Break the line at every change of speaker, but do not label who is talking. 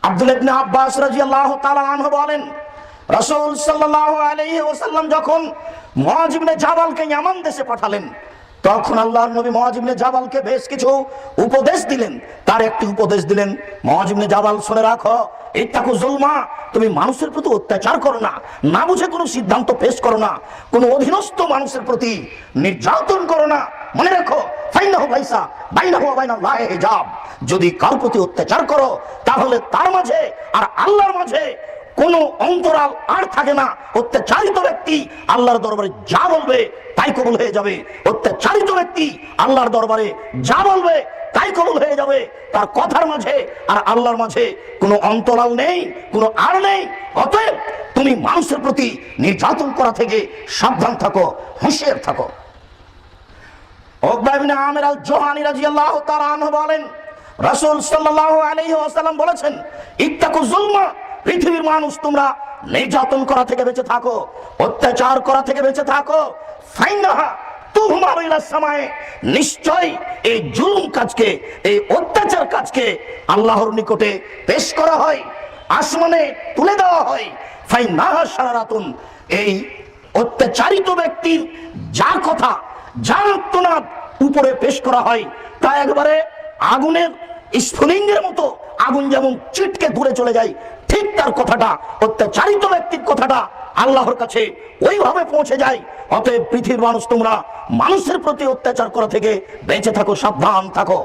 আব্দুল্লাহ ইবনে আব্বাস রাদিয়াল্লাহু তাআলা আনহু বলেন, রাসূল সাল্লাল্লাহু আলাইহি ওয়াসাল্লাম যখন মুআয ইবনে জাবালকে ইয়ামান দেশে পাঠালেন, তখন আল্লাহর নবী মুআয ইবনে জাবালকে বেশ কিছু উপদেশ দিলেন। তার একটি উপদেশ দিলেন, মুআয ইবনে জাবাল শুনে রাখো, ইত্তাকু যুলমা, তুমি মানুষের প্রতি অত্যাচার করো না, না বুঝে কোনো সিদ্ধান্ত পেশ করো না, কোনো অধীনস্থ মানুষের প্রতি নির্যাতন করো না। মনে রাখো, ফাইন্নাহু লাইসা বাইনাহু ওয়া বাইনাল্লাহি হিজাব, যদি কার প্রতি অত্যাচার করো তাহলে তার মাঝে আর আল্লাহর মাঝে কোনো অন্তরাল আর থাকে না। অত্যাচারিত ব্যক্তি আল্লাহর দরবারে যা বলবে তাই কবুল হয়ে যাবে। অত্যাচারিত ব্যক্তি আল্লাহর দরবারে যা বলবে তাই কবুল হয়ে যাবে। তার কথার মাঝে আর আল্লাহর মাঝে কোনো অন্তরাল নেই, কোনো আর নেই। অতএব তুমি মানুষের প্রতি নির্যাতন করা থেকে সাবধান থাকো, হুঁশিয়ার থাকো। উকবা ইবনে আমির আল-জুহানী রাদিয়াল্লাহু তাআলা আনহু বলেন, রাসূল সাল্লাল্লাহু আলাইহি ওয়াসাল্লাম বলেছেন, ইত্তাকু যুলমা, পৃথিবীর মানুষ তোমরা নির্যাতন করা থেকে বেঁচে থাকো, অত্যাচার করা থেকে বেঁচে থাকো। ফাইন্নাহা তুহমারু ইলাস সামায়ে, নিশ্চয় এই জুলুম কাজকে, এই অত্যাচার কাজকে আল্লাহর নিকটে পেশ করা হয়, আসমানে তুলে দেওয়া হয়। ফাইন্নাহা শারারাতুন, এই অত্যাচারিত ব্যক্তির যা কথা, যা আত্মনাদ উপরে পেশ করা হয় তা একবারে আগুনের স্ফুলিঙ্গের মতো, আগুন যেমন চিটকে দূরে চলে যায়, ঠিক তার কথাটা, অত্যাচারিত ব্যক্তির কথাটা আল্লাহর কাছে ওইভাবে পৌঁছে যায়। অতএব পৃথিবীর মানুষ তোমরা মানুষের প্রতি অত্যাচার করা থেকে বেঁচে থাকো, সাবধান থাকো।